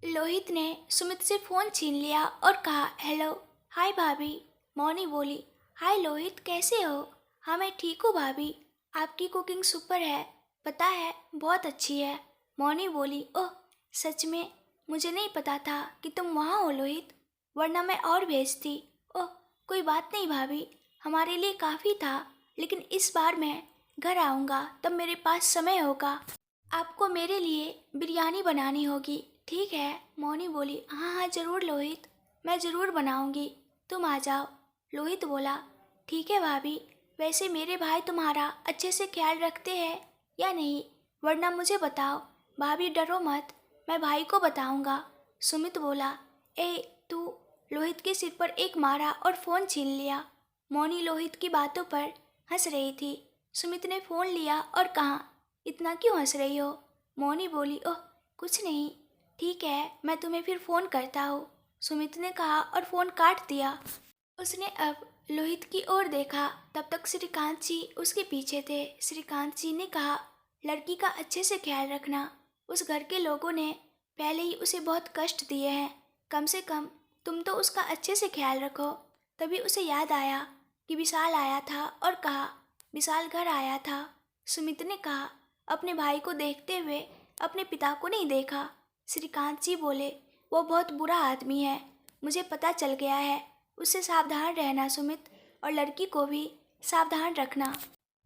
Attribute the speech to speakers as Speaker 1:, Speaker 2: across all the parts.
Speaker 1: लोहित ने सुमित से फोन छीन लिया और कहा, हेलो। हाय भाभी। मौनी बोली, हाय लोहित, कैसे हो? हाँ मैं ठीक हूँ भाभी, आपकी कुकिंग सुपर है, पता है बहुत अच्छी है। मौनी बोली, ओह सच में? मुझे नहीं पता था कि तुम वहाँ हो लोहित, वरना मैं और भेजती। ओह कोई बात नहीं भाभी, हमारे लिए काफ़ी था, लेकिन इस बार मैं घर आऊँगा तब मेरे पास समय होगा। आपको मेरे लिए बिरयानी बनानी होगी, ठीक है? मौनी बोली, हाँ हाँ ज़रूर लोहित, मैं ज़रूर बनाऊंगी, तुम आ जाओ। लोहित बोला, ठीक है भाभी, वैसे मेरे भाई तुम्हारा अच्छे से ख्याल रखते हैं या नहीं, वरना मुझे बताओ। भाभी डरो मत, मैं भाई को बताऊंगा। सुमित बोला, ए तू। लोहित के सिर पर एक मारा और फ़ोन छीन लिया। मौनी लोहित की बातों पर हंस रही थी। सुमित ने फ़ोन लिया और कहा, इतना क्यों हंस रही हो? मौनी बोली, ओह कुछ नहीं, ठीक है मैं तुम्हें फिर फ़ोन करता हूँ। सुमित ने कहा और फ़ोन काट दिया। उसने अब लोहित की ओर देखा, तब तक श्रीकांत जी उसके पीछे थे। श्रीकांत जी ने कहा, लड़की का अच्छे से ख्याल रखना, उस घर के लोगों ने पहले ही उसे बहुत कष्ट दिए हैं, कम से कम तुम तो उसका अच्छे से ख्याल रखो। तभी उसे याद आया कि विशाल आया था और कहा, विशाल घर आया था। सुमित ने कहा, अपने भाई को देखते हुए अपने पिता को नहीं देखा। श्रीकांत जी बोले, वो बहुत बुरा आदमी है, मुझे पता चल गया है, उससे सावधान रहना सुमित, और लड़की को भी सावधान रखना।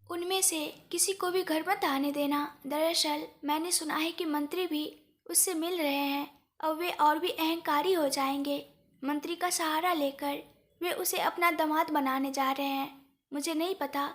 Speaker 1: उनमें से किसी को भी घर मत आने देना। दरअसल मैंने सुना है कि मंत्री भी उससे मिल रहे हैं, अब वे और भी अहंकारी हो जाएंगे। मंत्री का सहारा लेकर वे उसे अपना दामाद बनाने जा रहे हैं। मुझे नहीं पता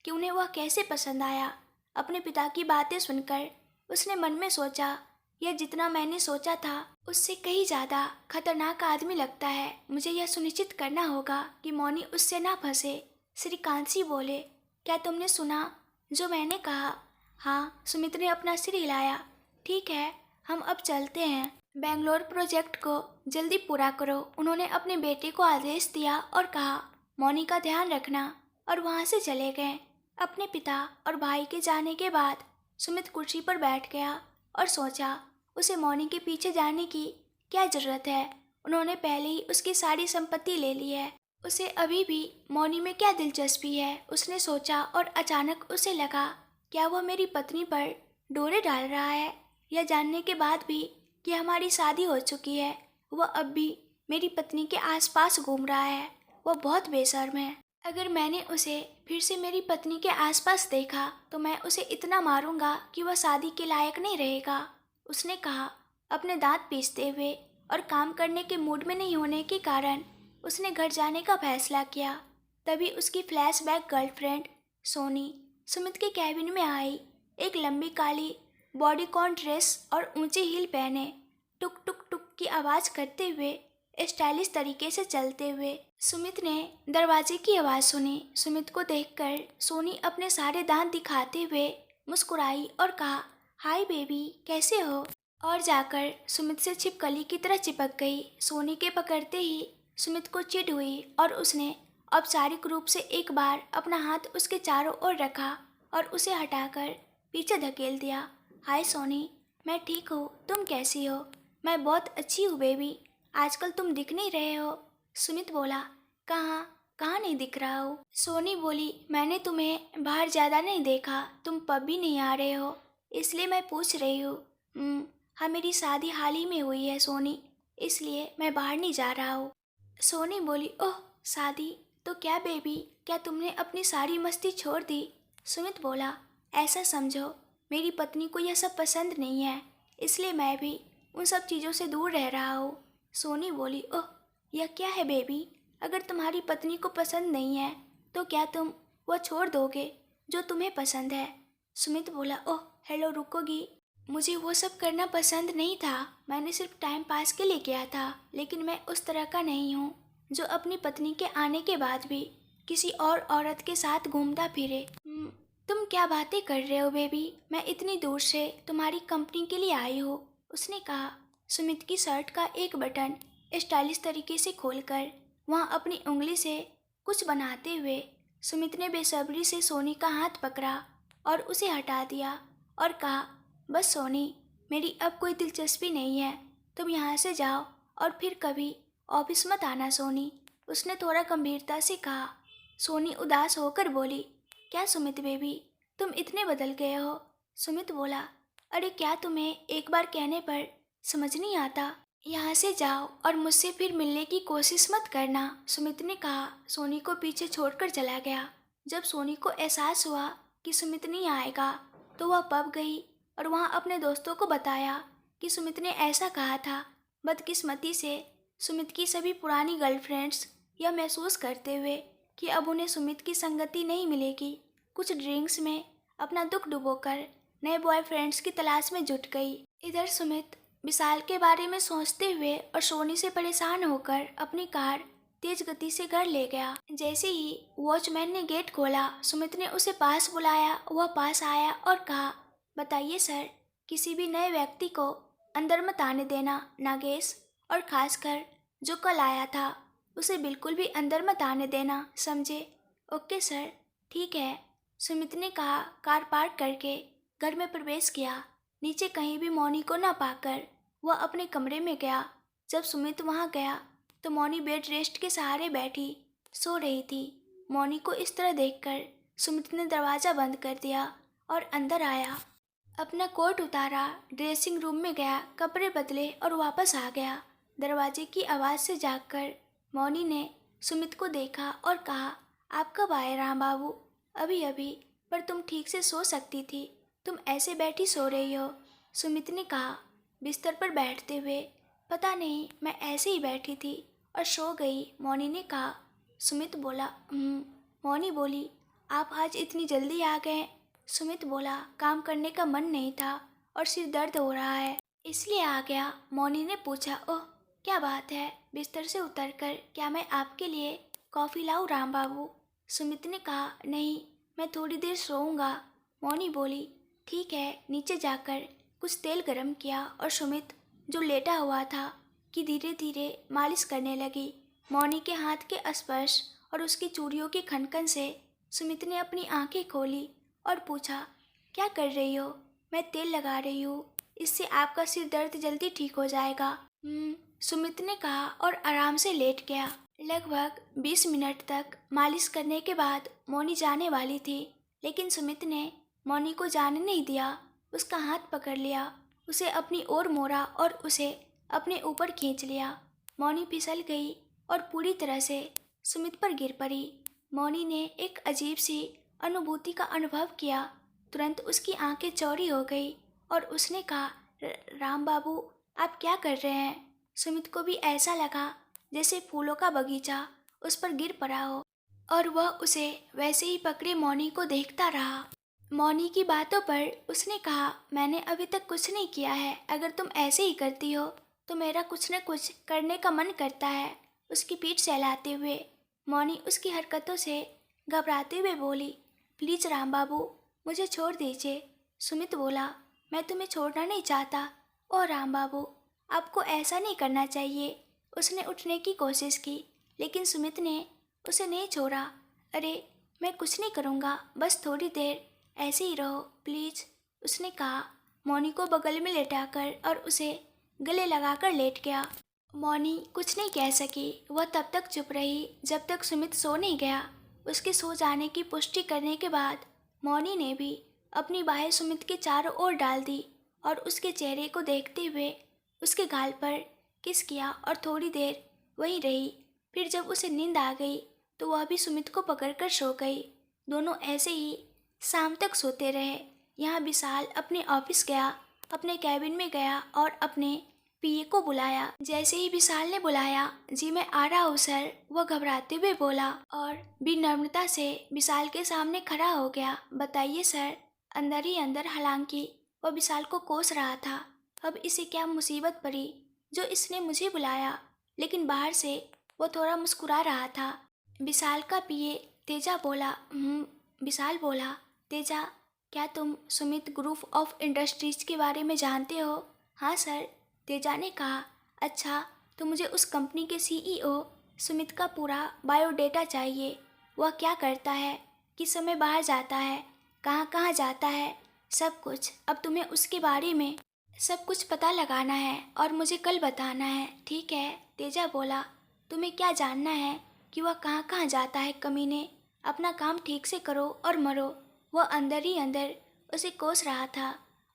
Speaker 1: कि उन्हें वह कैसे पसंद आया। अपने पिता की बातें सुनकर उसने मन में सोचा, यह जितना मैंने सोचा था उससे कहीं ज़्यादा खतरनाक आदमी लगता है। मुझे यह सुनिश्चित करना होगा कि मौनी उससे ना फंसे। श्रीकांत जी बोले, क्या तुमने सुना जो मैंने कहा? हाँ, सुमित ने अपना सिर हिलाया। ठीक है, हम अब चलते हैं। बेंगलोर प्रोजेक्ट को जल्दी पूरा करो। उन्होंने अपने बेटे को आदेश दिया और कहा, मौनी का ध्यान रखना, और वहाँ से चले गए। अपने पिता और भाई के जाने के बाद सुमित कुर्सी पर बैठ गया और सोचा, उसे मौनी के पीछे जाने की क्या जरूरत है? उन्होंने पहले ही उसकी सारी संपत्ति ले ली है, उसे अभी भी मौनी में क्या दिलचस्पी है? उसने सोचा और अचानक उसे लगा, क्या वह मेरी पत्नी पर डोरे डाल रहा है? यह जानने के बाद भी कि हमारी शादी हो चुकी है, वह अब भी मेरी पत्नी के आसपास घूम रहा है। वह बहुत बेशर्म है। अगर मैंने उसे फिर से मेरी पत्नी के आसपास देखा तो मैं उसे इतना मारूंगा कि वह शादी के लायक नहीं रहेगा। उसने कहा, अपने दांत पीसते हुए, और काम करने के मूड में नहीं होने के कारण उसने घर जाने का फैसला किया। तभी उसकी फ्लैशबैक गर्लफ्रेंड सोनी सुमित के कैबिन में आई। एक लंबी काली बॉडीकॉन ड्रेस और ऊंची हील पहने, टुक टुक टुक की आवाज़ करते हुए, स्टाइलिश तरीके से चलते हुए। सुमित ने दरवाजे की आवाज़ सुनी। सुमित को देखकर सोनी अपने सारे दांत दिखाते हुए मुस्कुराई और कहा, हाय बेबी, कैसे हो? और जाकर सुमित से छिपकली की तरह चिपक गई। सोनी के पकड़ते ही सुमित को चिढ़ हुई और उसने औपचारिक रूप से एक बार अपना हाथ उसके चारों ओर रखा और उसे हटाकर पीछे धकेल दिया। हाय सोनी, मैं ठीक हूँ, तुम कैसी हो? मैं बहुत अच्छी हूँ बेबी, आजकल तुम दिख नहीं रहे हो। सुमित बोला, कहाँ कहाँ नहीं दिख रहा हूँ? सोनी बोली, मैंने तुम्हें बाहर ज़्यादा नहीं देखा, तुम पब भी नहीं आ रहे हो, इसलिए मैं पूछ रही हूँ। हाँ मेरी शादी हाल ही में हुई है सोनी, इसलिए मैं बाहर नहीं जा रहा हूँ। सोनी बोली, ओह शादी, तो क्या बेबी, क्या तुमने अपनी सारी मस्ती छोड़ दी? सुमित बोला, ऐसा समझो मेरी पत्नी को यह सब पसंद नहीं है, इसलिए मैं भी उन सब चीज़ों से दूर रह रहा हूँ। सोनी बोली, ओह यह क्या है बेबी, अगर तुम्हारी पत्नी को पसंद नहीं है तो क्या तुम वह छोड़ दोगे जो तुम्हें पसंद है? सुमित बोला, ओह हेलो, रुकोगी? मुझे वो सब करना पसंद नहीं था, मैंने सिर्फ टाइम पास के लिए किया था, लेकिन मैं उस तरह का नहीं हूँ जो अपनी पत्नी के आने के बाद भी किसी और औरत के साथ घूमता फिरे। तुम क्या बातें कर रहे हो बेबी, मैं इतनी दूर से तुम्हारी कंपनी के लिए आई हूँ, उसने कहा। सुमित की शर्ट का एक बटन स्टाइलिश तरीके से खोलकर वहाँ अपनी उंगली से कुछ बनाते हुए सुमित ने बेसब्री से सोनी का हाथ पकड़ा और उसे हटा दिया और कहा, बस सोनी, मेरी अब कोई दिलचस्पी नहीं है, तुम यहाँ से जाओ और फिर कभी ऑफिस मत आना सोनी, उसने थोड़ा गंभीरता से कहा। सोनी उदास होकर बोली, क्या सुमित बेबी, तुम इतने बदल गए हो? सुमित बोला, अरे क्या तुम्हें एक बार कहने पर समझ नहीं आता? यहाँ से जाओ और मुझसे फिर मिलने की कोशिश मत करना, सुमित ने कहा। सोनी को पीछे छोड़कर चला गया। जब सोनी को एहसास हुआ कि सुमित नहीं आएगा तो वह पब गई और वहाँ अपने दोस्तों को बताया कि सुमित ने ऐसा कहा था। बदकिस्मती से सुमित की सभी पुरानी गर्लफ्रेंड्स यह महसूस करते हुए कि अब उन्हें सुमित की संगति नहीं मिलेगी, कुछ ड्रिंक्स में अपना दुख डुबोकर नए बॉयफ्रेंड्स की तलाश में जुट गई। इधर सुमित विशाल के बारे में सोचते हुए और सोनी से परेशान होकर अपनी कार तेज गति से घर ले गया। जैसे ही वॉचमैन ने गेट खोला, सुमित ने उसे पास बुलाया। वह पास आया और कहा, बताइए सर, किसी भी नए व्यक्ति को अंदर मत आने देना नागेश, और खासकर जो कल आया था उसे बिल्कुल भी अंदर मत आने देना, समझे? ओके सर, ठीक है, सुमित ने कहा। कार पार्क करके घर में प्रवेश किया। नीचे कहीं भी मौनी को न पाकर वह अपने कमरे में गया। जब सुमित वहां गया तो मौनी बेड रेस्ट के सहारे बैठी सो रही थी। मौनी को इस तरह देखकर सुमित ने दरवाज़ा बंद कर दिया और अंदर आया। अपना कोट उतारा, ड्रेसिंग रूम में गया, कपड़े बदले और वापस आ गया। दरवाजे की आवाज़ से जागकर मौनी ने सुमित को देखा और कहा, आप कब आए राम बाबू? अभी अभी, पर तुम ठीक से सो सकती थी, तुम ऐसे बैठी सो रही हो। सुमित ने कहा बिस्तर पर बैठते हुए। पता नहीं, मैं ऐसे ही बैठी थी और सो गई, मौनी ने कहा। सुमित बोला, मौनी बोली, आप आज इतनी जल्दी आ गए? सुमित बोला, काम करने का मन नहीं था और सिर दर्द हो रहा है, इसलिए आ गया। मौनी ने पूछा, ओह क्या बात है, बिस्तर से उतरकर क्या मैं आपके लिए कॉफ़ी लाऊं राम बाबू? सुमित ने कहा, नहीं, मैं थोड़ी देर सोऊंगा। मौनी बोली, ठीक है। नीचे जाकर कुछ तेल गरम किया और सुमित जो लेटा हुआ था कि धीरे धीरे मालिश करने लगी। मौनी के हाथ के स्पर्श और उसकी चूड़ियों की खनखन से सुमित ने अपनी आंखें खोली और पूछा, क्या कर रही हो? मैं तेल लगा रही हूँ, इससे आपका सिर दर्द जल्दी ठीक हो जाएगा। सुमित ने कहा और आराम से लेट गया। लगभग 20 मिनट तक मालिश करने के बाद मौनी जाने वाली थी, लेकिन सुमित ने मौनी को जाने नहीं दिया। उसका हाथ पकड़ लिया, उसे अपनी ओर मोड़ा और उसे अपने ऊपर खींच लिया। मौनी फिसल गई और पूरी तरह से सुमित पर गिर पड़ी। मौनी ने एक अजीब सी अनुभूति का अनुभव किया। तुरंत उसकी आंखें चौड़ी हो गई और उसने कहा, राम बाबू, आप क्या कर रहे हैं? सुमित को भी ऐसा लगा जैसे फूलों का बगीचा उस पर गिर पड़ा हो और वह उसे वैसे ही पकड़े मौनी को देखता रहा। मौनी की बातों पर उसने कहा, मैंने अभी तक कुछ नहीं किया है, अगर तुम ऐसे ही करती हो तो मेरा कुछ न कुछ करने का मन करता है। उसकी पीठ सहलाते हुए मौनी उसकी हरकतों से घबराते हुए बोली, प्लीज़ राम बाबू, मुझे छोड़ दीजिए। सुमित बोला, मैं तुम्हें छोड़ना नहीं चाहता। ओह राम बाबू, आपको ऐसा नहीं करना चाहिए। उसने उठने की कोशिश की, लेकिन सुमित ने उसे नहीं छोड़ा। अरे मैं कुछ नहीं करूँगा, बस थोड़ी देर ऐसे ही रहो प्लीज़, उसने कहा। मौनी को बगल में लेटाकर और उसे गले लगाकर लेट गया। मौनी कुछ नहीं कह सकी। वह तब तक चुप रही जब तक सुमित सो नहीं गया। उसके सो जाने की पुष्टि करने के बाद मौनी ने भी अपनी बाहें सुमित के चारों ओर डाल दी और उसके चेहरे को देखते हुए उसके गाल पर किस किया और थोड़ी देर वहीं रही। फिर जब उसे नींद आ गई तो वह भी सुमित को पकड़कर सो गई। दोनों ऐसे ही शाम तक सोते रहे। यहाँ विशाल अपने ऑफिस गया, अपने कैबिन में गया और अपने पीए को बुलाया। जैसे ही विशाल ने बुलाया, जी मैं आ रहा हूँ सर, वह घबराते हुए बोला और विनम्रता से विशाल के सामने खड़ा हो गया। बताइए सर, अंदर ही अंदर हालांकि वह विशाल को कोस रहा था। अब इसे क्या मुसीबत पड़ी जो इसने मुझे बुलाया, लेकिन बाहर से वो थोड़ा मुस्कुरा रहा था। विशाल का पीए तेजा बोला, विशाल बोला, तेजा, क्या तुम सुमित ग्रुप ऑफ इंडस्ट्रीज के बारे में जानते हो? हाँ सर, तेजा ने कहा। अच्छा, तो मुझे उस कंपनी के सीईओ सुमित का पूरा बायोडेटा चाहिए। वह क्या करता है, किस समय बाहर जाता है, कहाँ कहाँ जाता है, सब कुछ। अब तुम्हें उसके बारे में सब कुछ पता लगाना है और मुझे कल बताना है, ठीक है? तेजा बोला। तुम्हें क्या जानना है कि वह कहाँ कहाँ जाता है कमीने? अपना काम ठीक से करो और मरो। वह अंदर ही अंदर उसे कोस रहा था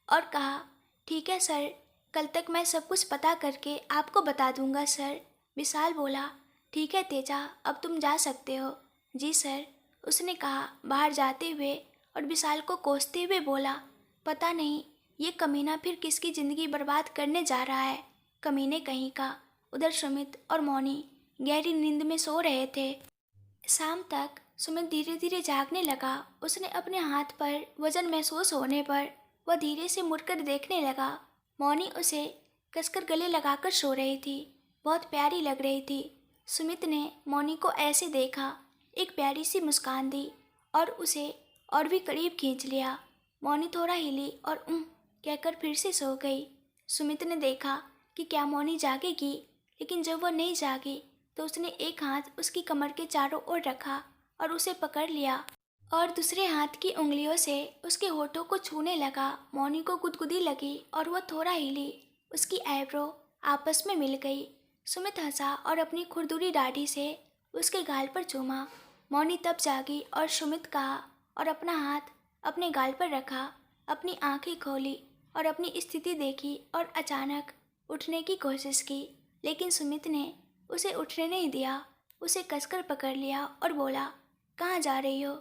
Speaker 1: और कहा, ठीक है सर, कल तक मैं सब कुछ पता करके आपको बता दूंगा सर। विशाल बोला, ठीक है तेजा, अब तुम जा सकते हो। जी सर, उसने कहा बाहर जाते हुए और विशाल को कोसते हुए बोला, पता नहीं ये कमीना फिर किसकी ज़िंदगी बर्बाद करने जा रहा है, कमीने कहीं का। उधर सुमित और मौनी गहरी नींद में सो रहे थे। शाम तक सुमित धीरे धीरे जागने लगा। उसने अपने हाथ पर वजन महसूस होने पर वह धीरे से मुड़कर देखने लगा। मौनी उसे कसकर गले लगाकर सो रही थी, बहुत प्यारी लग रही थी। सुमित ने मौनी को ऐसे देखा, एक प्यारी सी मुस्कान दी और उसे और भी करीब खींच लिया। मौनी थोड़ा हिली और कहकर फिर से सो गई। सुमित ने देखा कि क्या मौनी जागेगी, लेकिन जब वह नहीं जागी तो उसने एक हाथ उसकी कमर के चारों ओर रखा और उसे पकड़ लिया और दूसरे हाथ की उंगलियों से उसके होठों को छूने लगा। मौनी को गुदगुदी लगी और वह थोड़ा हिली। उसकी आईब्रो आपस में मिल गई। सुमित हंसा और अपनी खुरदुरी दाढ़ी से उसके गाल पर चूमा। मौनी तब जागी और सुमित कहा और अपना हाथ अपने गाल पर रखा। अपनी आंखें खोली और अपनी स्थिति देखी और अचानक उठने की कोशिश की, लेकिन सुमित ने उसे उठने नहीं दिया। उसे कसकर पकड़ लिया और बोला, कहाँ जा रही हो?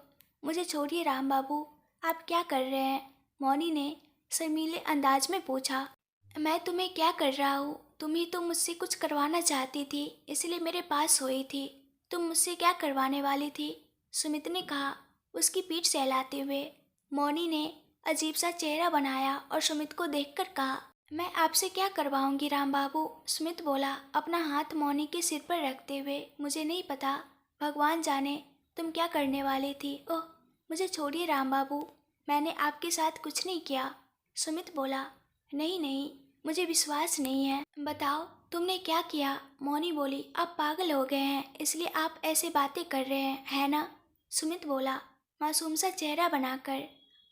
Speaker 1: मुझे छोड़िए राम बाबू, आप क्या कर रहे हैं? मौनी ने शर्मीले अंदाज में पूछा। मैं तुम्हें क्या कर रहा हूँ? तुम ही तो मुझसे कुछ करवाना चाहती थी, इसलिए मेरे पास सोई थी। तुम मुझसे क्या करवाने वाली थी? सुमित ने कहा, उसकी पीठ सहलाते हुए। मौनी ने अजीब सा चेहरा बनाया और सुमित को देखकर कहा, मैं आपसे क्या करवाऊंगी राम बाबू? सुमित बोला, अपना हाथ मौनी के सिर पर रखते हुए। मुझे नहीं पता, भगवान जाने तुम क्या करने वाली थी। ओह, मुझे छोड़िए राम बाबू, मैंने आपके साथ कुछ नहीं किया। सुमित बोला, नहीं नहीं, मुझे विश्वास नहीं है, बताओ तुमने क्या किया? मौनी बोली, आप पागल हो गए हैं, इसलिए आप ऐसे बातें कर रहे हैं, है ना? सुमित बोला मासूम सा चेहरा बनाकर,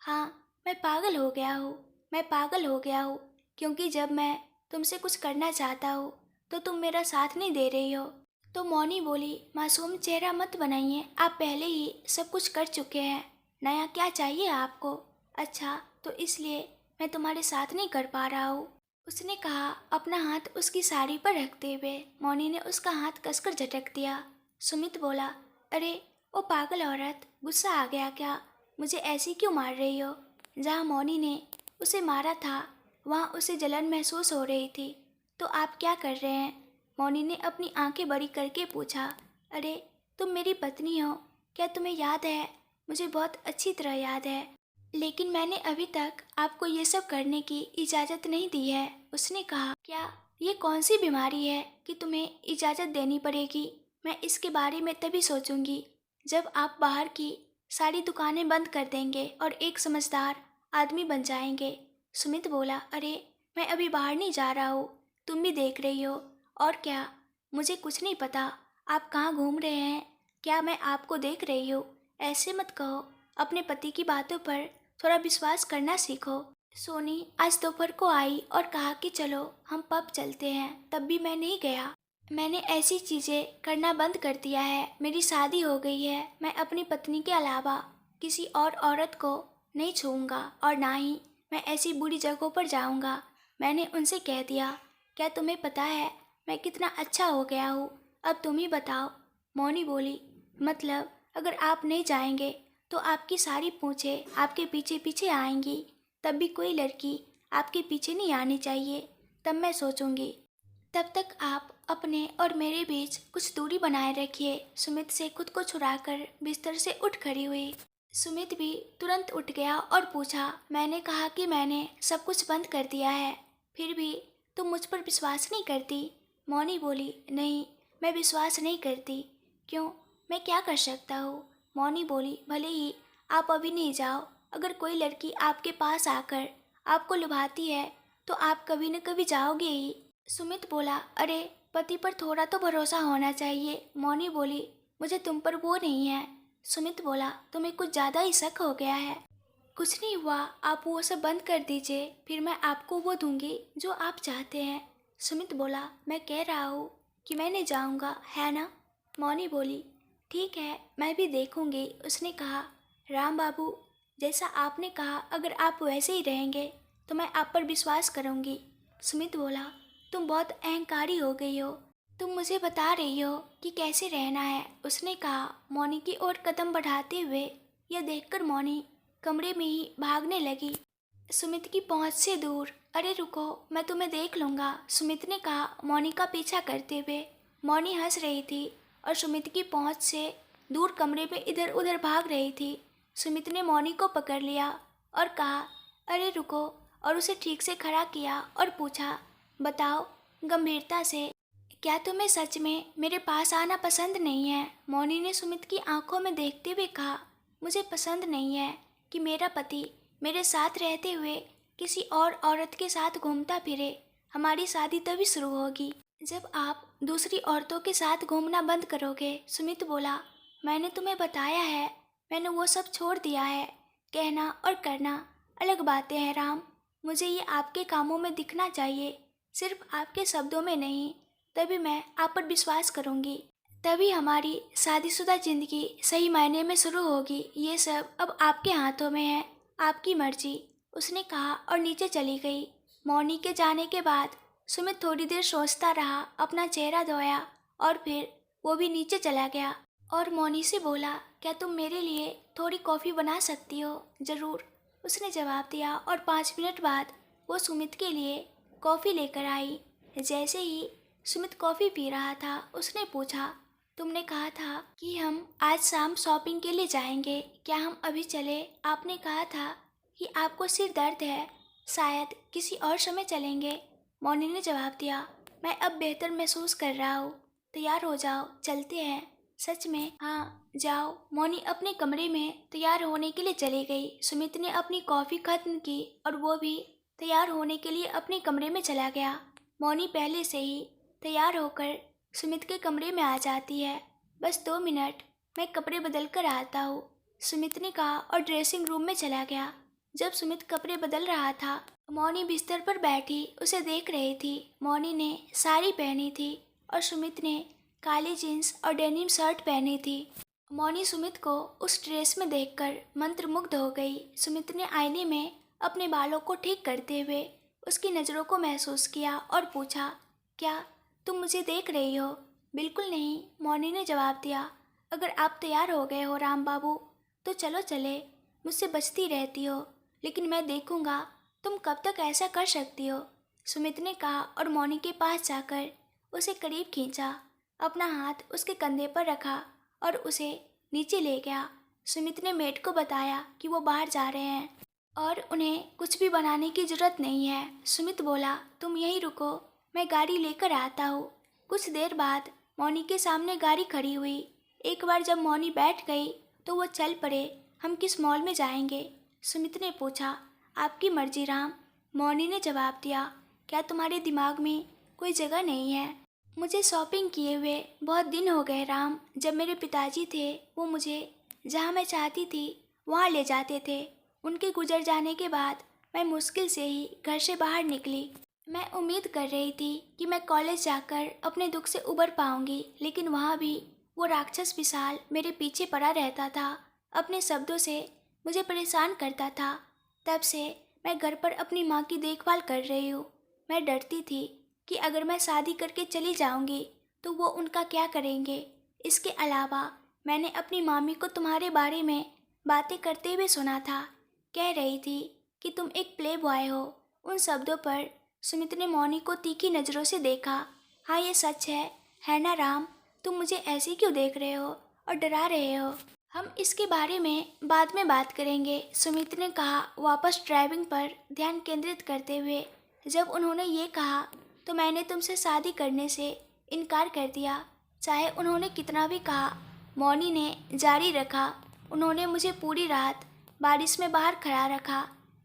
Speaker 1: हाँ, मैं पागल हो गया हूँ। मैं पागल हो गया हूँ क्योंकि जब मैं तुमसे कुछ करना चाहता हूँ तो तुम मेरा साथ नहीं दे रही हो। तो मौनी बोली, मासूम चेहरा मत बनाइए, आप पहले ही सब कुछ कर चुके हैं, नया क्या चाहिए आपको? अच्छा, तो इसलिए मैं तुम्हारे साथ नहीं कर पा रहा हूँ, उसने कहा अपना हाथ उसकी साड़ी पर रखते हुए। मौनी ने उसका हाथ कसकर झटक दिया। सुमित बोला, अरे ओ पागल औरत, गुस्सा आ गया क्या? मुझे ऐसी क्यों मार रही हो? जहाँ मौनी ने उसे मारा था वहाँ उसे जलन महसूस हो रही थी। तो आप क्या कर रहे हैं? मौनी ने अपनी आंखें बड़ी करके पूछा। अरे तुम मेरी पत्नी हो, क्या तुम्हें याद है? मुझे बहुत अच्छी तरह याद है, लेकिन मैंने अभी तक आपको ये सब करने की इजाज़त नहीं दी है, उसने कहा। क्या ये कौन सी बीमारी है कि तुम्हें इजाज़त देनी पड़ेगी? मैं इसके बारे में तभी सोचूंगी जब आप बाहर की सारी दुकानें बंद कर देंगे और एक समझदार आदमी बन जाएंगे। सुमित बोला, अरे मैं अभी बाहर नहीं जा रहा हूँ, तुम भी देख रही हो। और क्या, मुझे कुछ नहीं पता आप कहाँ घूम रहे हैं, क्या मैं आपको देख रही हूँ? ऐसे मत कहो, अपने पति की बातों पर थोड़ा विश्वास करना सीखो। सोनी आज दोपहर को आई और कहा कि चलो हम पब चलते हैं, तब भी मैं नहीं गया। मैंने ऐसी चीज़ें करना बंद कर दिया है, मेरी शादी हो गई है, मैं अपनी पत्नी के अलावा किसी और औरत को नहीं छूऊंगा और ना ही मैं ऐसी बुरी जगहों पर जाऊंगा। मैंने उनसे कह दिया। क्या तुम्हें पता है मैं कितना अच्छा हो गया हूँ? अब तुम ही बताओ। मौनी बोली, मतलब अगर आप नहीं जाएंगे तो आपकी सारी पूंछें आपके पीछे पीछे आएंगी, तब भी कोई लड़की आपके पीछे नहीं आनी चाहिए, तब मैं सोचूंगी। तब तक आप अपने और मेरे बीच कुछ दूरी बनाए रखिए। सुमित से खुद को छुड़ाकर बिस्तर से उठ खड़ी हुई। सुमित भी तुरंत उठ गया और पूछा, मैंने कहा कि मैंने सब कुछ बंद कर दिया है, फिर भी तुम मुझ पर विश्वास नहीं करती। मौनी बोली, नहीं, मैं विश्वास नहीं करती। क्यों, मैं क्या कर सकता हूँ? मौनी बोली, भले ही आप अभी नहीं जाओ, अगर कोई लड़की आपके पास आकर आपको लुभाती है तो आप कभी न कभी जाओगे ही। सुमित बोला, अरे पति पर थोड़ा तो भरोसा होना चाहिए। मौनी बोली, मुझे तुम पर वो नहीं है। सुमित बोला, तुम्हें कुछ ज़्यादा ही शक हो गया है। कुछ नहीं हुआ, आप वो सब बंद कर दीजिए, फिर मैं आपको वो दूंगी जो आप चाहते हैं। सुमित बोला, मैं कह रहा हूँ कि मैं नहीं जाऊँगा, है ना? मौनी बोली, ठीक है, मैं भी देखूंगी। उसने कहा, राम बाबू, जैसा आपने कहा, अगर आप वैसे ही रहेंगे तो मैं आप पर विश्वास करूंगी। सुमित बोला, तुम बहुत अहंकारी हो गई हो, तुम मुझे बता रही हो कि कैसे रहना है। उसने कहा। मौनी की ओर कदम बढ़ाते हुए यह देखकर मौनी कमरे में ही भागने लगी, सुमित की पहुंच से दूर। अरे रुको, मैं तुम्हें देख लूंगा, सुमित ने कहा मौनी का पीछा करते हुए। मौनी हंस रही थी और सुमित की पहुंच से दूर कमरे में इधर उधर भाग रही थी। सुमित ने मौनी को पकड़ लिया और कहा, अरे रुको, और उसे ठीक से खड़ा किया और पूछा, बताओ गंभीरता से, क्या तुम्हें सच में मेरे पास आना पसंद नहीं है? मौनी ने सुमित की आंखों में देखते हुए कहा, मुझे पसंद नहीं है कि मेरा पति मेरे साथ रहते हुए किसी और औरत के साथ घूमता फिरे। हमारी शादी तभी शुरू होगी जब आप दूसरी औरतों के साथ घूमना बंद करोगे। सुमित बोला, मैंने तुम्हें बताया है, मैंने वो सब छोड़ दिया है। कहना और करना अलग बातें हैं राम। मुझे ये आपके कामों में दिखना चाहिए, सिर्फ आपके शब्दों में नहीं। तभी मैं आप पर विश्वास करूंगी, तभी हमारी शादीशुदा जिंदगी सही मायने में शुरू होगी। ये सब अब आपके हाथों में है, आपकी मर्जी। उसने कहा और नीचे चली गई। मौनी के जाने के बाद सुमित थोड़ी देर सोचता रहा, अपना चेहरा धोया और फिर वो भी नीचे चला गया और मौनी से बोला, क्या तुम मेरे लिए थोड़ी कॉफ़ी बना सकती हो? ज़रूर, उसने जवाब दिया और 5 मिनट बाद वो सुमित के लिए कॉफ़ी लेकर आई। जैसे ही सुमित कॉफ़ी पी रहा था, उसने पूछा, तुमने कहा था कि हम आज शाम शॉपिंग के लिए जाएंगे, क्या हम अभी चले? आपने कहा था कि आपको सिर दर्द है, शायद किसी और समय चलेंगे। मौनी ने जवाब दिया, मैं अब बेहतर महसूस कर रहा हूँ, तैयार हो जाओ, चलते हैं। सच में? हाँ, जाओ। मौनी अपने कमरे में तैयार होने के लिए चली गई। सुमित ने अपनी कॉफ़ी खत्म की और वो भी तैयार होने के लिए अपने कमरे में चला गया। मौनी पहले से ही तैयार होकर सुमित के कमरे में आ जाती है। बस 2 मिनट, मैं कपड़े बदल कर आता हूँ, सुमित ने कहा और ड्रेसिंग रूम में चला गया। जब सुमित कपड़े बदल रहा था, मौनी बिस्तर पर बैठी उसे देख रही थी। मौनी ने साड़ी पहनी थी और सुमित ने काली जीन्स और डेनिम शर्ट पहनी थी। मौनी सुमित को उस ड्रेस में देखकर मंत्रमुग्ध हो गई। सुमित ने आईने में अपने बालों को ठीक करते हुए उसकी नज़रों को महसूस किया और पूछा, क्या तुम मुझे देख रही हो? बिल्कुल नहीं, मौनी ने जवाब दिया। अगर आप तैयार हो गए हो राम बाबू, तो चलो चले। मुझसे बचती रहती हो, लेकिन मैं देखूंगा तुम कब तक ऐसा कर सकती हो, सुमित ने कहा और मौनी के पास जाकर उसे करीब खींचा, अपना हाथ उसके कंधे पर रखा और उसे नीचे ले गया। सुमित ने मेड को बताया कि वो बाहर जा रहे हैं और उन्हें कुछ भी बनाने की जरूरत नहीं है। सुमित बोला, तुम यहीं रुको, मैं गाड़ी लेकर आता हूँ। कुछ देर बाद मौनी के सामने गाड़ी खड़ी हुई। एक बार जब मौनी बैठ गई तो वो चल पड़े। हम किस मॉल में जाएंगे? सुमित ने पूछा। आपकी मर्जी राम, मौनी ने जवाब दिया। क्या तुम्हारे दिमाग में कोई जगह नहीं है? मुझे शॉपिंग किए हुए बहुत दिन हो गए राम। जब मेरे पिताजी थे, वो मुझे जहाँ मैं चाहती थी वहाँ ले जाते थे। उनके गुजर जाने के बाद मैं मुश्किल से ही घर से बाहर निकली। मैं उम्मीद कर रही थी कि मैं कॉलेज जाकर अपने दुख से उबर पाऊंगी, लेकिन वहाँ भी वो राक्षस विशाल मेरे पीछे पड़ा रहता था, अपने शब्दों से मुझे परेशान करता था। तब से मैं घर पर अपनी माँ की देखभाल कर रही हूँ। मैं डरती थी कि अगर मैं शादी करके चली जाऊंगी तो वो उनका क्या करेंगे। इसके अलावा मैंने अपनी मामी को तुम्हारे बारे में बातें करते हुए सुना था, कह रही थी कि तुम एक प्ले बॉय हो। उन शब्दों पर सुमित ने मौनी को तीखी नज़रों से देखा। हाँ, ये सच है ना राम? तुम मुझे ऐसे क्यों देख रहे हो और डरा रहे हो? हम इसके बारे में बाद में बात करेंगे, सुमित ने कहा, वापस ड्राइविंग पर ध्यान केंद्रित करते हुए। जब उन्होंने ये कहा तो मैंने तुमसे शादी करने से इनकार कर दिया, चाहे उन्होंने कितना भी कहा, मौनी ने जारी रखा। उन्होंने मुझे पूरी रात बारिश में बाहर खड़ा रखा,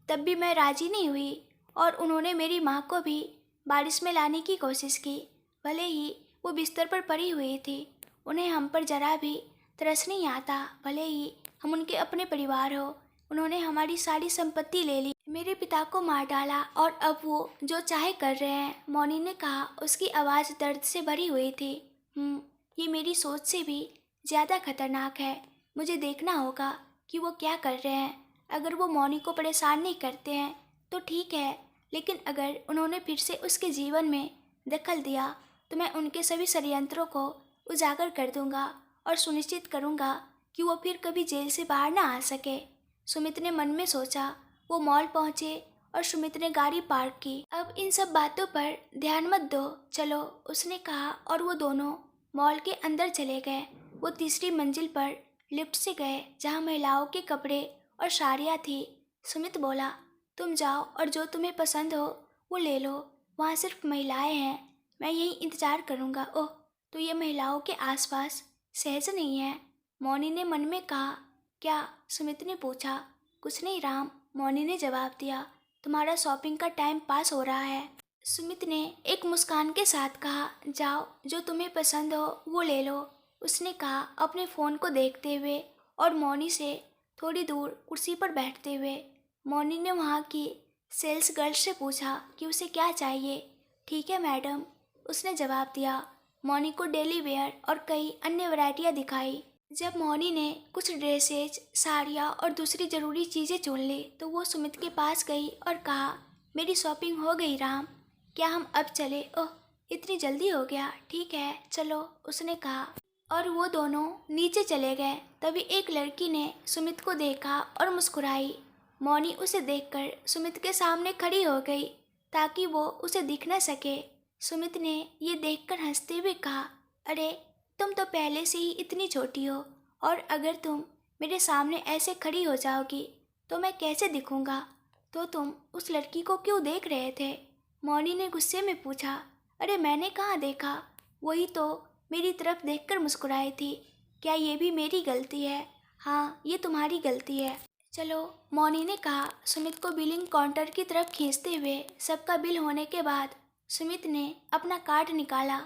Speaker 1: तब भी मैं राजी नहीं हुई और उन्होंने मेरी माँ को भी बारिश में लाने की कोशिश की। भले ही वो बिस्तर पर पड़ी हुई थी, उन्हें हम पर जरा भी तरस नहीं आता, भले ही हम उनके अपने परिवार हो। उन्होंने हमारी सारी संपत्ति ले ली, मेरे पिता को मार डाला और अब वो जो चाहे कर रहे हैं, मौनी ने कहा। उसकी आवाज़ दर्द से भरी हुई थी। ये मेरी सोच से भी ज़्यादा खतरनाक है। मुझे देखना होगा कि वो क्या कर रहे हैं। अगर वो मौनी को परेशान नहीं करते हैं तो ठीक है, लेकिन अगर उन्होंने फिर से उसके जीवन में दखल दिया तो मैं उनके सभी षड्यंत्रों को उजागर कर दूंगा और सुनिश्चित करूंगा कि वो फिर कभी जेल से बाहर ना आ सके। सुमित ने मन में सोचा। वो मॉल पहुंचे और सुमित ने गाड़ी पार्क की। अब इन सब बातों पर ध्यान मत दो, चलो, उसने कहा और वो दोनों मॉल के अंदर चले गए। वो तीसरी मंजिल पर लिफ्ट से गए जहाँ महिलाओं के कपड़े और साड़ियाँ थी। सुमित बोला, तुम जाओ और जो तुम्हें पसंद हो वो ले लो, वहाँ सिर्फ महिलाएं हैं, मैं यहीं इंतज़ार करूँगा। ओह, तो ये महिलाओं के आसपास सहज नहीं है, मौनी ने मन में कहा। क्या? सुमित ने पूछा। कुछ नहीं राम, मौनी ने जवाब दिया, तुम्हारा शॉपिंग का टाइम पास हो रहा है। सुमित ने एक मुस्कान के साथ कहा, जाओ, जो तुम्हें पसंद हो वो ले लो, उसने कहा अपने फ़ोन को देखते हुए और मौनी से थोड़ी दूर कुर्सी पर बैठते हुए। मौनी ने वहाँ की सेल्स गर्ल से पूछा कि उसे क्या चाहिए। ठीक है मैडम, उसने जवाब दिया। मौनी को डेली वेयर और कई अन्य वैरायटियाँ दिखाई। जब मौनी ने कुछ ड्रेसेज, साड़ियाँ और दूसरी ज़रूरी चीज़ें चुन ली तो वो सुमित के पास गई और कहा, मेरी शॉपिंग हो गई राम, क्या हम अब चले? ओह, इतनी जल्दी हो गया, ठीक है चलो, उसने कहा और वो दोनों नीचे चले गए। तभी एक लड़की ने सुमित को देखा और मुस्कुराई। मौनी उसे देखकर सुमित के सामने खड़ी हो गई ताकि वो उसे दिख न सके। सुमित ने ये देखकर हंसते हुए कहा, अरे तुम तो पहले से ही इतनी छोटी हो और अगर तुम मेरे सामने ऐसे खड़ी हो जाओगी तो मैं कैसे दिखूंगा? तो तुम उस लड़की को क्यों देख रहे थे? मौनी ने गुस्से में पूछा। अरे मैंने कहाँ देखा, वही तो मेरी तरफ देखकर मुस्कुराई थी। क्या ये भी मेरी गलती है? हाँ, ये तुम्हारी गलती है। चलो, मौनी ने कहा सुमित को बिलिंग काउंटर की तरफ खींचते हुए। सबका बिल होने के बाद सुमित ने अपना कार्ड निकाला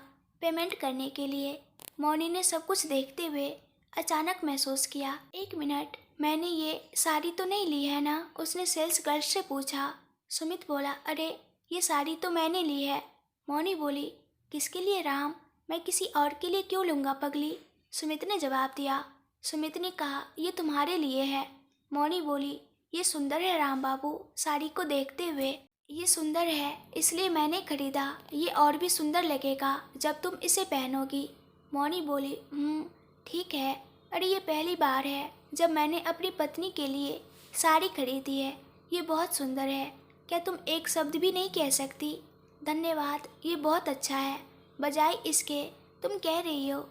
Speaker 1: पेमेंट करने के लिए। मौनी ने सब कुछ देखते हुए अचानक महसूस किया, एक मिनट, मैंने ये साड़ी तो नहीं ली है ना? उसने सेल्स गर्ल से पूछा। सुमित बोला, अरे ये साड़ी तो मैंने ली है। मौनी बोली, किसके लिए राम? मैं किसी और के लिए क्यों लूँगा पगली? सुमित ने जवाब दिया। सुमित ने कहा, ये तुम्हारे लिए है। मौनी बोली, ये सुंदर है राम बाबू। साड़ी को देखते हुए, ये सुंदर है इसलिए मैंने खरीदा, ये और भी सुंदर लगेगा जब तुम इसे पहनोगी। मौनी बोली, ठीक है। अरे ये पहली बार है जब मैंने अपनी पत्नी के लिए साड़ी खरीदी है, ये बहुत सुंदर है, क्या तुम एक शब्द भी नहीं कह सकती? धन्यवाद, ये बहुत अच्छा है, बजाय इसके तुम कह रही हो।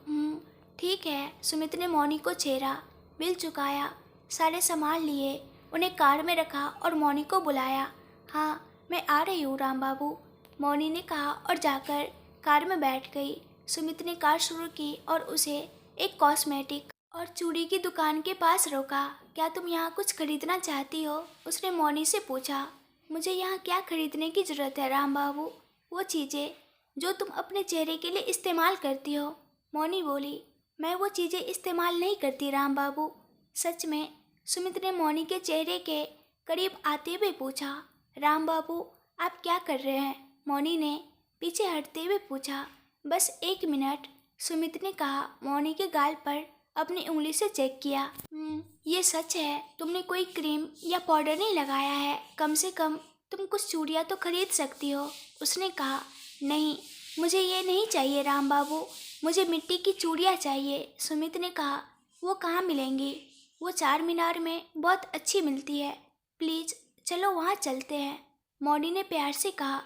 Speaker 1: ठीक है। सुमित ने मौनी को छेड़ा, बिल चुकाया, सारे सामान लिए, उन्हें कार में रखा और मौनी को बुलाया। हाँ, मैं आ रही हूँ राम बाबू, मौनी ने कहा और जाकर कार में बैठ गई। सुमित ने कार शुरू की और उसे एक कॉस्मेटिक और चूड़ी की दुकान के पास रोका। क्या तुम यहाँ कुछ खरीदना चाहती हो? उसने मौनी से पूछा। मुझे यहाँ क्या खरीदने की ज़रूरत है राम बाबू? वो चीज़ें जो तुम अपने चेहरे के लिए इस्तेमाल करती हो। मौनी बोली, मैं वो चीज़ें इस्तेमाल नहीं करती राम बाबू। सच में? सुमित ने मौनी के चेहरे के करीब आते हुए पूछा। राम बाबू, आप क्या कर रहे हैं? मौनी ने पीछे हटते हुए पूछा। बस एक मिनट, सुमित ने कहा। मौनी के गाल पर अपनी उंगली से चेक किया। ये सच है, तुमने कोई क्रीम या पाउडर नहीं लगाया है, कम से कम तुम कुछ चूड़ियाँ तो खरीद सकती हो, उसने कहा। नहीं, मुझे ये नहीं चाहिए राम बाबू, मुझे मिट्टी की चूड़ियाँ चाहिए, सुमित ने कहा। वो कहाँ मिलेंगी? वो चार मीनार में बहुत अच्छी मिलती है, प्लीज़ चलो वहाँ चलते हैं, मौनी ने प्यार से कहा।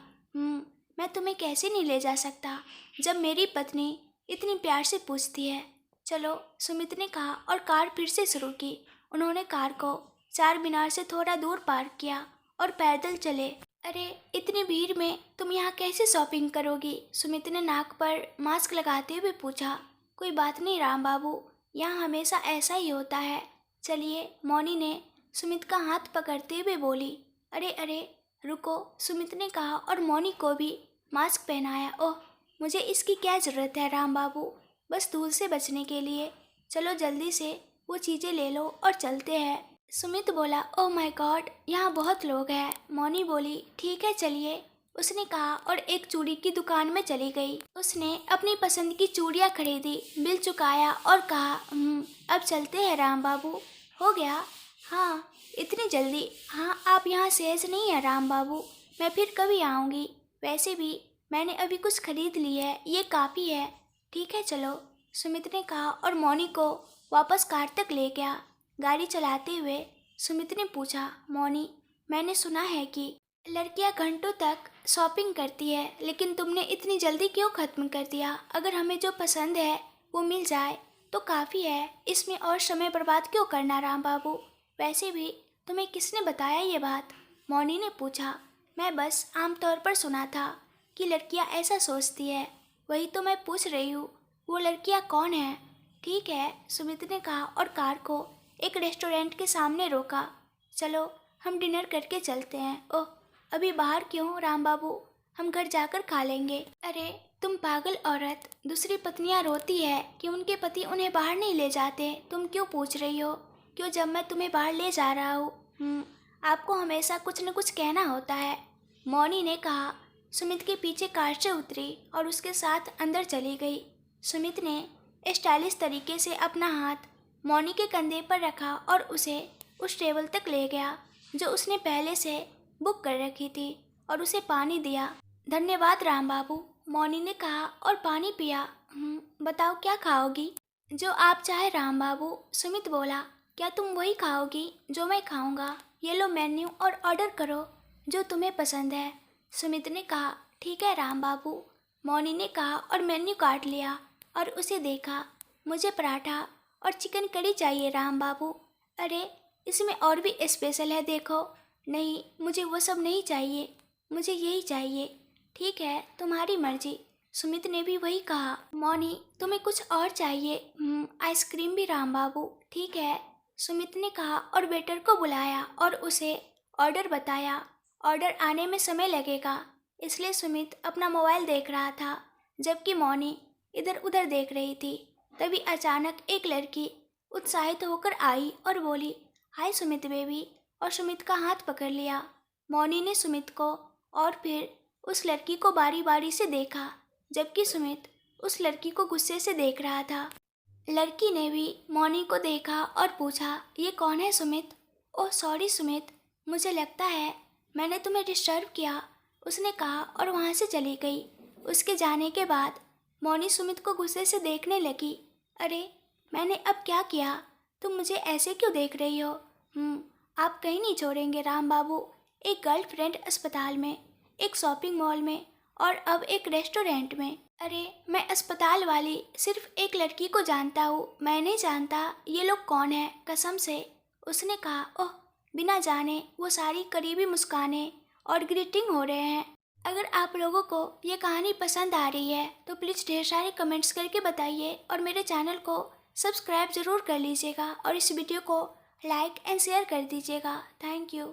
Speaker 1: मैं तुम्हें कैसे नहीं ले जा सकता जब मेरी पत्नी इतनी प्यार से पूछती है। चलो, सुमित ने कहा और कार फिर से शुरू की। उन्होंने कार को चार मीनार से थोड़ा दूर पार्क किया और पैदल चले। अरे इतनी भीड़ में तुम यहाँ कैसे शॉपिंग करोगी? सुमित ने नाक पर मास्क लगाते हुए पूछा। कोई बात नहीं राम बाबू, यहाँ हमेशा ऐसा ही होता है। चलिए, मौनी ने सुमित का हाथ पकड़ते हुए बोली। अरे अरे रुको, सुमित ने कहा और मौनी को भी मास्क पहनाया। ओह, मुझे इसकी क्या ज़रूरत है राम बाबू, बस धूल से बचने के लिए। चलो जल्दी से वो चीज़ें ले लो और चलते हैं। सुमित बोला, ओह माय गॉड, यहाँ बहुत लोग हैं। मौनी बोली, ठीक है चलिए, उसने कहा और एक चूड़ी की दुकान में चली गई। उसने अपनी पसंद की चूड़ियाँ खरीदी, बिल चुकाया और कहा, अब चलते हैं राम बाबू। हो गया? हाँ, इतनी जल्दी? हाँ, आप यहाँ सहज नहीं है राम बाबू, मैं फिर कभी आऊँगी। वैसे भी मैंने अभी कुछ खरीद ली है, ये काफ़ी है। ठीक है चलो, सुमित ने कहा और मौनी को वापस कार तक ले गया। गाड़ी चलाते हुए सुमित ने पूछा, मौनी, मैंने सुना है कि लड़कियां घंटों तक शॉपिंग करती है, लेकिन तुमने इतनी जल्दी क्यों ख़त्म कर दिया? अगर हमें जो पसंद है वो मिल जाए तो काफ़ी है, इसमें और समय बर्बाद क्यों करना राम बाबू? वैसे भी तुम्हें किसने बताया ये बात? मौनी ने पूछा। मैं बस आमतौर पर सुना था कि लड़कियां ऐसा सोचती है, वही तो मैं पूछ रही हूँ। वो लड़कियां कौन है? ठीक है, सुमित ने कहा और कार को एक रेस्टोरेंट के सामने रोका। चलो हम डिनर करके चलते हैं। ओह, अभी बाहर क्यों राम बाबू, हम घर जाकर खा लेंगे। अरे तुम पागल औरत, दूसरी पत्नियां रोती है कि उनके पति उन्हें बाहर नहीं ले जाते, तुम क्यों पूछ रही हो क्यों जब मैं तुम्हें बाहर ले जा रहा हूँ? आपको हमेशा कुछ न कुछ कहना होता है, मौनी ने कहा। सुमित के पीछे कार से उतरी और उसके साथ अंदर चली गई। सुमित ने स्टाइलिश तरीके से अपना हाथ मौनी के कंधे पर रखा और उसे उस टेबल तक ले गया जो उसने पहले से बुक कर रखी थी और उसे पानी दिया। धन्यवाद राम बाबू, मौनी ने कहा और पानी पिया। बताओ क्या खाओगी? जो आप चाहे राम बाबू, सुमित बोला। क्या तुम वही खाओगी जो मैं खाऊंगा? ये लो मेन्यू और ऑर्डर करो जो तुम्हें पसंद है, सुमित ने कहा। ठीक है राम बाबू, मौनी ने कहा और मेन्यू काट लिया और उसे देखा। मुझे पराठा और चिकन करी चाहिए राम बाबू। अरे इसमें और भी स्पेशल है देखो। नहीं, मुझे वो सब नहीं चाहिए, मुझे यही चाहिए। ठीक है, तुम्हारी मर्जी, सुमित ने भी वही कहा। मौनी, तुम्हें कुछ और चाहिए? आइसक्रीम भी राम बाबू। ठीक है, सुमित ने कहा और वेटर को बुलाया और उसे ऑर्डर बताया। ऑर्डर आने में समय लगेगा, इसलिए सुमित अपना मोबाइल देख रहा था जबकि मौनी इधर उधर देख रही थी। तभी अचानक एक लड़की उत्साहित होकर आई और बोली, हाय सुमित बेबी, और सुमित का हाथ पकड़ लिया। मौनी ने सुमित को और फिर उस लड़की को बारी बारी से देखा जबकि सुमित उस लड़की को गुस्से से देख रहा था। लड़की ने भी मौनी को देखा और पूछा, ये कौन है सुमित? ओह सॉरी सुमित, मुझे लगता है मैंने तुम्हें डिस्टर्ब किया, उसने कहा और वहाँ से चली गई। उसके जाने के बाद मौनी सुमित को गुस्से से देखने लगी। अरे मैंने अब क्या किया? तुम मुझे ऐसे क्यों देख रही हो? आप कहीं नहीं छोड़ेंगे राम बाबू। एक गर्लफ्रेंड अस्पताल में, एक शॉपिंग मॉल में और अब एक रेस्टोरेंट में। अरे मैं अस्पताल वाली सिर्फ एक लड़की को जानता हूँ, मैं नहीं जानता ये लोग कौन है, कसम से, उसने कहा। ओह, बिना जाने वो सारी करीबी मुस्काने और ग्रीटिंग हो रहे हैं। अगर आप लोगों को ये कहानी पसंद आ रही है तो प्लीज़ ढेर सारे कमेंट्स करके बताइए और मेरे चैनल को सब्सक्राइब ज़रूर कर लीजिएगा और इस वीडियो को लाइक एंड शेयर कर दीजिएगा। Thank you.